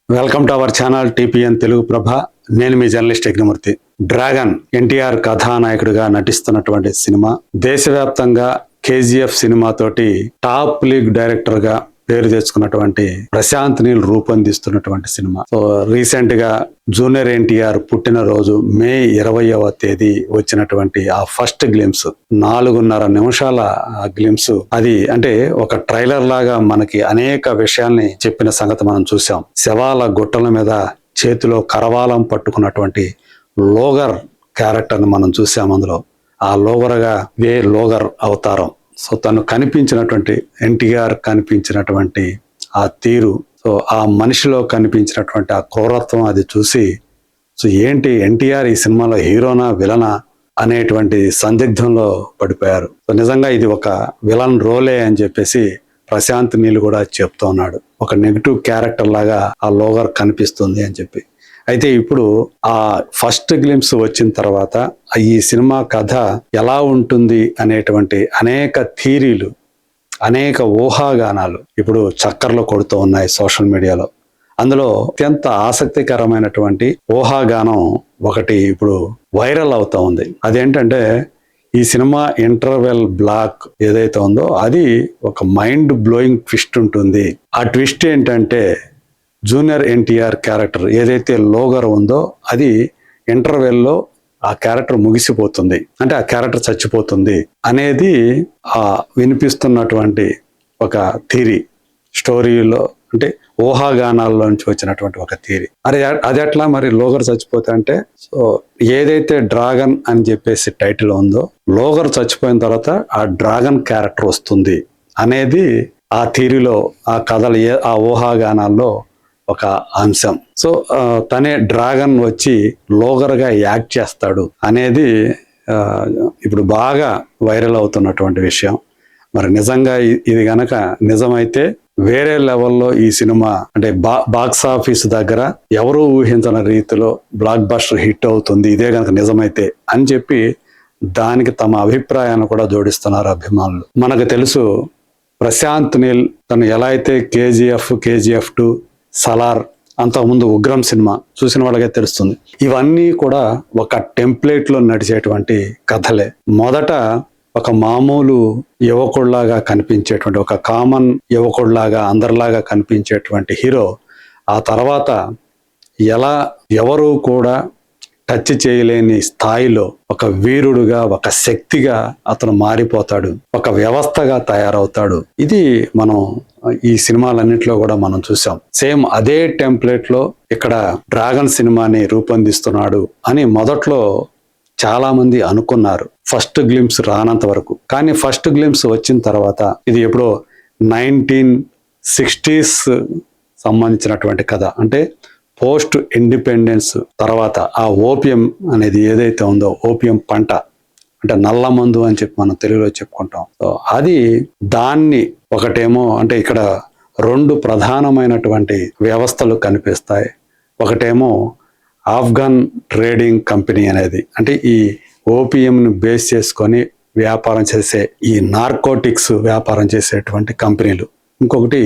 Welcome to our channel TPN Telugu Prabha. నేను మీ journalist Yagnamurthy. Dragon NTR కథానాయకుడిగా నటిస్తున్నటువంటి సినిమా దేశవ్యాప్తంగా కేజీఎఫ్ సినిమా తోటి టాప్ లీగ్ డైరెక్టర్ గా పేరు తెచ్చుకున్నటువంటి ప్రశాంత్ నీల్ రూపొందిస్తున్నటువంటి సినిమా. సో రీసెంట్ గా జూనియర్ ఎన్టీఆర్ పుట్టినరోజు మే 20వ తేదీ వచ్చినటువంటి ఆ ఫస్ట్ గ్లిమ్స్ 4.5 నిమిషాల గ్లిమ్స్, అది అంటే ఒక ట్రైలర్ లాగా మనకి అనేక విషయాల్ని చెప్పిన సంగతి మనం చూసాం. శవాల గుట్టల మీద చేతిలో కరవాలం పట్టుకున్నటువంటి లోగర్ క్యారెక్టర్ ని మనం చూసాం. అందులో ఆ లోగర్గా లోగర్ అవతారం. సో తను కనిపించినటువంటి ఎన్టీఆర్ కనిపించినటువంటి ఆ తీరు, సో ఆ మనిషిలో కనిపించినటువంటి ఆ క్రూరత్వం అది చూసి సో ఏంటి ఎన్టీఆర్ ఈ సినిమాలో హీరోనా విలనా అనేటువంటి సందిగ్ధంలో పడిపోయారు. సో నిజంగా ఇది ఒక విలన్ రోలే అని చెప్పేసి ప్రశాంత్ నీల్ కూడా చెప్తూ ఉన్నాడు. ఒక నెగిటివ్ క్యారెక్టర్ లాగా ఆ లోగర్ కనిపిస్తుంది అని చెప్పి. అయితే ఇప్పుడు ఆ ఫస్ట్ గ్లిమ్స్ వచ్చిన తర్వాత ఈ సినిమా కథ ఎలా ఉంటుంది అనేటువంటి అనేక థీరీలు, అనేక ఊహాగానాలు ఇప్పుడు చక్కర్లు కొడుతూ ఉన్నాయి సోషల్ మీడియాలో. అందులో అత్యంత ఆసక్తికరమైనటువంటి ఊహాగానం ఒకటి ఇప్పుడు వైరల్ అవుతా ఉంది. అదేంటంటే ఈ సినిమా ఇంటర్వెల్ బ్లాక్ ఏదైతే ఉందో అది ఒక మైండ్ బ్లోయింగ్ ట్విస్ట్ ఉంటుంది. ఆ ట్విస్ట్ ఏంటంటే జూనియర్ ఎన్టీఆర్ క్యారెక్టర్ ఏదైతే లోగర్ ఉందో అది ఇంటర్వెల్లో ఆ క్యారెక్టర్ ముగిసిపోతుంది, అంటే ఆ క్యారెక్టర్ చచ్చిపోతుంది అనేది ఆ వినిపిస్తున్నటువంటి ఒక థీరీ. స్టోరీలో అంటే ఊహాగానాల్లో నుంచి వచ్చినటువంటి ఒక థీరీ. అది ఎట్లా మరి లోగర్ చచ్చిపోతే అంటే, సో ఏదైతే డ్రాగన్ అని చెప్పేసి టైటిల్ ఉందో లోగర్ చచ్చిపోయిన తర్వాత ఆ డ్రాగన్ క్యారెక్టర్ వస్తుంది అనేది ఆ థీరీలో, ఆ కథలు, ఆ ఊహాగానాల్లో ఒక అంశం. సో తనే డ్రాగన్ వచ్చి లోగర్గా యాక్ట్ చేస్తాడు అనేది ఇప్పుడు బాగా వైరల్ అవుతున్నటువంటి విషయం. మరి నిజంగా ఇది గనక నిజమైతే వేరే లెవెల్లో ఈ సినిమా అంటే బాక్స్ ఆఫీస్ దగ్గర ఎవరూ ఊహించిన రీతిలో బ్లాక్ బస్టర్ హిట్ అవుతుంది ఇదే గనక నిజమైతే అని చెప్పి దానికి తమ అభిప్రాయాన్ని కూడా జోడిస్తున్నారు అభిమానులు. మనకు తెలుసు ప్రశాంత్ నీల్ తను ఎలా అయితే కేజీఎఫ్ 2, సలార్, అంతకుముందు ఉగ్రం సినిమా చూసిన వాళ్ళకే తెలుస్తుంది. ఇవన్నీ కూడా ఒక టెంప్లెట్ లో నడిచేటువంటి కథలే. మొదట ఒక మామూలు యువకుడిలాగా కనిపించేటువంటి, ఒక కామన్ యువకుడిలాగా అందరిలాగా కనిపించేటువంటి హీరో ఆ తర్వాత ఎవరు కూడా టచ్ చేయలేని స్థాయిలో ఒక వీరుడుగా, ఒక శక్తిగా అతను మారిపోతాడు, ఒక వ్యవస్థగా తయారవుతాడు. ఇది మనం ఈ సినిమాలన్నింటిలో కూడా మనం చూసాం. సేమ్ అదే టెంప్లెట్ లో ఇక్కడ డ్రాగన్ సినిమాని రూపొందిస్తున్నాడు అని మొదట్లో చాలా మంది అనుకున్నారు, ఫస్ట్ గ్లిమ్స్ రానంత వరకు. కానీ ఫస్ట్ గ్లిమ్స్ వచ్చిన తర్వాత ఇది ఎప్పుడో 1960s సంబంధించినటువంటి కథ. అంటే పోస్ట్ ఇండిపెండెన్స్ తర్వాత ఆ ఓపియం అనేది ఏదైతే ఉందో, ఓపియం పంట అంటే నల్ల మందు అని చెప్పి మనం తెలుగులో చెప్పుకుంటాం. అది దాన్ని ఒకటేమో అంటే ఇక్కడ 2 ప్రధానమైనటువంటి వ్యవస్థలు కనిపిస్తాయి. ఒకటేమో ఆఫ్ఘన్ ట్రేడింగ్ కంపెనీ అనేది, అంటే ఈ ఓపియంను బేస్ చేసుకొని వ్యాపారం చేసే ఈ నార్కోటిక్స్ వ్యాపారం చేసేటువంటి కంపెనీలు. ఇంకొకటి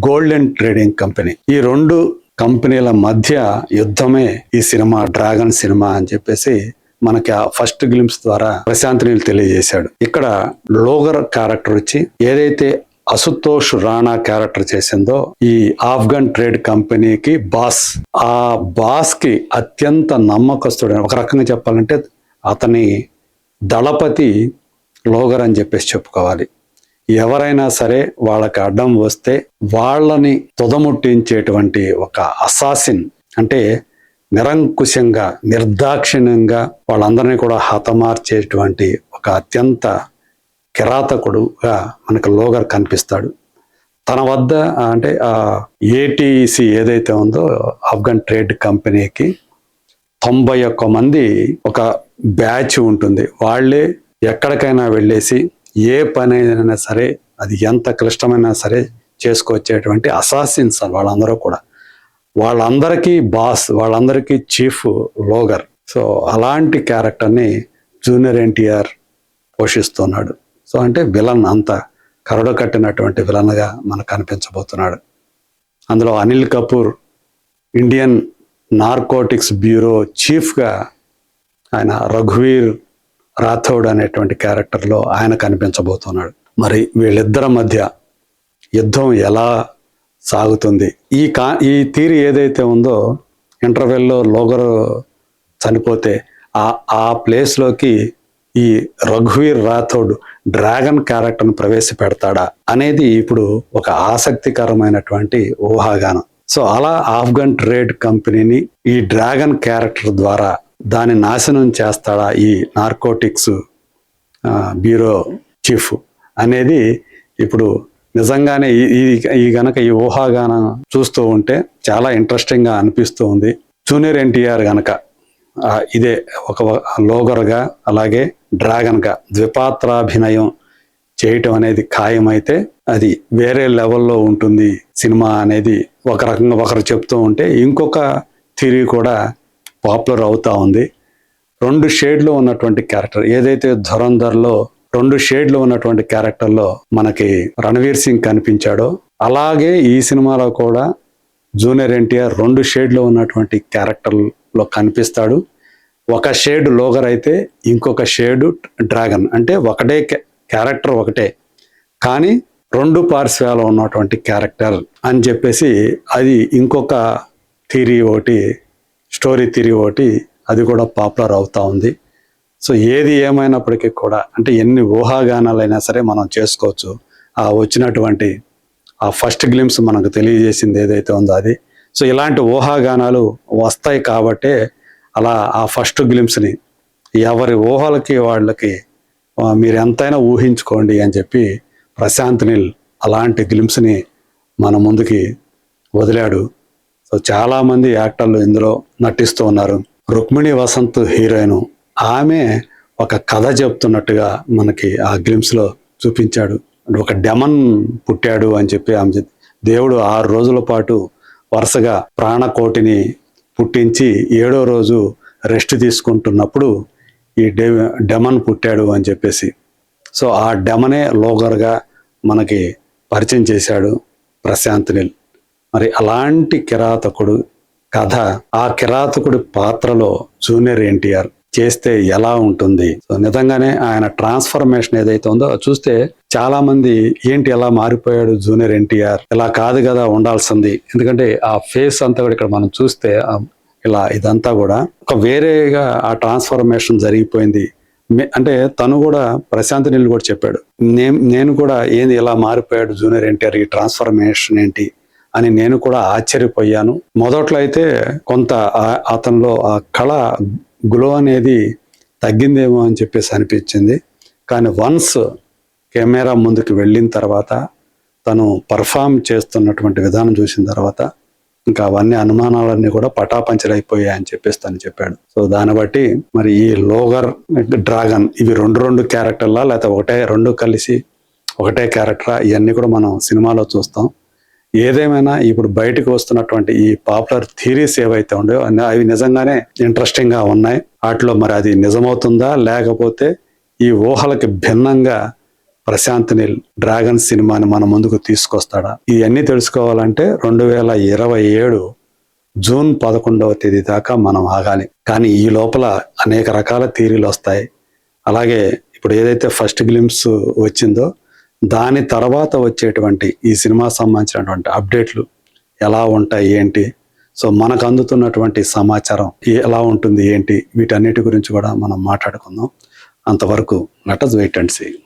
గోల్డెన్ ట్రేడింగ్ కంపెనీ. ఈ 2 కంపెనీల మధ్య యుద్ధమే ఈ సినిమా డ్రాగన్ సినిమా అని చెప్పేసి మనకి ఆ ఫస్ట్ గ్లిమ్స్ ద్వారా ప్రశాంత్ నీల్ తెలియజేశాడు. ఇక్కడ లోగర్ క్యారెక్టర్ వచ్చి ఏదైతే అశుతోష్ రాణా క్యారెక్టర్ చేసిందో ఈ ఆఫ్ఘన్ ట్రేడ్ కంపెనీకి బాస్, ఆ బాస్ కి అత్యంత నమ్మకస్తుడు. ఒక రకంగా చెప్పాలంటే అతని దళపతి లోగర్ అని చెప్పేసి చెప్పుకోవాలి. ఎవరైనా సరే వాళ్ళకి అడ్డం వస్తే వాళ్ళని తుదముట్టించేటువంటి ఒక అసాసిన్, అంటే నిరంకుశంగా నిర్దాక్షిణ్యంగా వాళ్ళందరినీ కూడా హతమార్చేటువంటి ఒక అత్యంత కిరాతకుడుగా మనకు లోగర్ కనిపిస్తాడు. తన వద్ద అంటే ఆ ఏటీసీ ఏదైతే ఉందో ఆఫ్ఘన్ ట్రేడ్ కంపెనీకి 91 మంది ఒక బ్యాచ్ ఉంటుంది. వాళ్ళే ఎక్కడికైనా వెళ్ళేసి ఏ పని అయినా సరే, అది ఎంత క్లిష్టమైనా సరే చేసుకొచ్చేటువంటి అసాసిన్స్ వాళ్ళందరూ కూడా. వాళ్ళందరికీ బాస్, వాళ్ళందరికీ చీఫ్ లోగర్. సో అలాంటి క్యారెక్టర్ని జూనియర్ ఎన్టీఆర్ పోషిస్తున్నాడు. సో అంటే విలన్, అంత కరడు కట్టినటువంటి విలన్గా మనకు కనిపించబోతున్నాడు. అందులో Anil Kapoor Indian narcotics bureau చీఫ్గా ఆయన రఘువీర్ రాథోడ్ అనేటువంటి క్యారెక్టర్లో ఆయన కనిపించబోతున్నాడు. మరి వీళ్ళిద్దరి మధ్య యుద్ధం ఎలా సాగుతుంది? ఈ థియరీ ఏదైతే ఉందో, ఇంటర్వెల్లో లోగర్ చనిపోతే ఆ ప్లేస్లోకి ఈ రఘువీర్ రాథోడ్ డ్రాగన్ క్యారెక్టర్ను ప్రవేశపెడతాడా అనేది ఇప్పుడు ఒక ఆసక్తికరమైనటువంటి ఊహాగానం. సో అలా ఆఫ్ఘన్ ట్రేడ్ కంపెనీని ఈ డ్రాగన్ క్యారెక్టర్ ద్వారా దాన్ని నాశనం చేస్తాడా ఈ నార్కోటిక్స్ బ్యూరో చీఫ్ అనేది ఇప్పుడు నిజంగానే ఈ గనక ఈ ఊహాగానం చూస్తూ ఉంటే చాలా ఇంట్రెస్టింగ్గా అనిపిస్తూ ఉంది. జూనియర్ ఎన్టీఆర్ గనక ఇదే ఒక లోగర్గా అలాగే డ్రాగన్గా ద్విపాత్రాభినయం చేయటం అనేది ఖాయమైతే అది వేరే లెవెల్లో ఉంటుంది సినిమా అనేది ఒక రకంగా ఒకరు చెప్తూ ఉంటే, ఇంకొక థియరీ కూడా పాపులర్ అవుతా ఉంది. 2 షేడ్లో ఉన్నటువంటి క్యారెక్టర్ ఏదైతే ధురంధర్లో 2 షేడ్లో ఉన్నటువంటి క్యారెక్టర్లో మనకి రణవీర్ సింగ్ కనిపించాడో, అలాగే ఈ సినిమాలో కూడా జూనియర్ ఎన్టీఆర్ 2 షేడ్లో ఉన్నటువంటి క్యారెక్టర్లో కనిపిస్తాడు. ఒక షేడ్ లోగర్ అయితే ఇంకొక షేడు డ్రాగన్. అంటే ఒకటే క్యారెక్టర్ ఒకటే, కానీ 2 పార్శ్వాలు ఉన్నటువంటి క్యారెక్టర్ అని చెప్పేసి అది ఇంకొక థియరీ ఒకటి, స్టోరీ థియరీ ఒకటి, అది కూడా పాపులర్ అవుతా ఉంది. సో ఏది ఏమైనప్పటికీ కూడా, అంటే ఎన్ని ఊహాగానాలైనా సరే మనం చేసుకోవచ్చు. ఆ వచ్చినటువంటి ఆ ఫస్ట్ గ్లిమ్స్ మనకు తెలియజేసింది ఏదైతే ఉందో అది. సో ఇలాంటి ఊహాగానాలు వస్తాయి కాబట్టే అలా ఆ ఫస్ట్ గ్లిమ్స్ని ఎవరి ఊహలకి వాళ్ళకి మీరు ఎంతైనా ఊహించుకోండి అని చెప్పి ప్రశాంత్ నీల్ అలాంటి గ్లిమ్స్ని మన ముందుకి వదిలాడు. సో చాలామంది యాక్టర్లు ఇందులో నటిస్తూ ఉన్నారు. రుక్మిణి వసంత్ హీరోయిన్, ఆమె ఒక కథ చెప్తున్నట్టుగా మనకి ఆ గ్లిమ్స్లో చూపించాడు. ఒక డెమన్ పుట్టాడు అని చెప్పి ఆమె దేవుడు 6 రోజుల పాటు వరుసగా ప్రాణకోటిని పుట్టించి 7వ రోజు రెస్ట్ తీసుకుంటున్నప్పుడు ఈ డెమన్ పుట్టాడు అని చెప్పేసి, సో ఆ డెమనే లోగర్గా మనకి పరిచయం చేశాడు ప్రశాంత్ నీల్. మరి అలాంటి కిరాతకుడు కథ, ఆ కిరాతకుడి పాత్రలో జూనియర్ ఎన్టీఆర్ చేస్తే ఎలా ఉంటుంది? సో నిజంగానే ఆయన ట్రాన్స్ఫర్మేషన్ ఏదైతే ఉందో చూస్తే చాలా మంది ఏంటి ఎలా మారిపోయాడు జూనియర్ ఎన్టీఆర్, ఇలా కాదు కదా ఉండాల్సింది. ఎందుకంటే ఆ ఫేస్ అంతా కూడా ఇక్కడ మనం చూస్తే ఇలా ఇదంతా కూడా ఒక వేరేగా ఆ ట్రాన్స్ఫర్మేషన్ జరిగిపోయింది. అంటే తను కూడా ప్రశాంత్ నీల్ కూడా చెప్పాడు, నేను కూడా ఏంది ఇలా మారిపోయాడు జూనియర్ ఎన్టీఆర్, ఈ ట్రాన్స్ఫర్మేషన్ ఏంటి అని నేను కూడా ఆశ్చర్యపోయాను. మొదట్లో అయితే కొంత అతనిలో ఆ కళ గ్లో అనేది తగ్గిందేమో అని చెప్పేసి అనిపించింది. కానీ వన్స్ కెమెరా ముందుకు వెళ్ళిన తర్వాత, తను పర్ఫామ్ చేస్తున్నటువంటి విధానం చూసిన తర్వాత ఇంకా అవన్నీ అనుమానాలన్నీ కూడా పటాపంచలైపోయాయి అని చెప్పేసి తను చెప్పాడు. సో దాన్ని బట్టి మరి ఈ లోగర్ డ్రాగన్ ఇవి 2 క్యారెక్టర్లా లేకపోతే 2 కలిసి ఒకటే క్యారెక్టరా, ఇవన్నీ కూడా మనం సినిమాలో చూస్తాం. ఏదేమైనా ఇప్పుడు బయటకు వస్తున్నటువంటి ఈ పాపులర్ థియరీస్ ఏవైతే ఉండేవో అవి నిజంగానే ఇంట్రెస్టింగ్గా ఉన్నాయి. వాటిలో మరి అది నిజమవుతుందా లేకపోతే ఈ ఊహలకి భిన్నంగా ప్రశాంత్ నీల్ డ్రాగన్ సినిమాని మన ముందుకు తీసుకొస్తాడా? ఇవన్నీ తెలుసుకోవాలంటే 2027 జూన్ 11వ తేదీ దాకా మనం ఆగాలి. కానీ ఈ లోపల అనేక రకాల థియరీలు వస్తాయి. అలాగే ఇప్పుడు ఏదైతే ఫస్ట్ గ్లిమ్స్ వచ్చిందో దాని తర్వాత వచ్చేటువంటి ఈ సినిమా సంబంధించినటువంటి అప్డేట్లు ఎలా ఉంటాయి ఏంటి, సో మనకు అందుతున్నటువంటి సమాచారం ఎలా ఉంటుంది ఏంటి, వీటన్నిటి గురించి కూడా మనం మాట్లాడుకుందాం. అంతవరకు let us wait and see.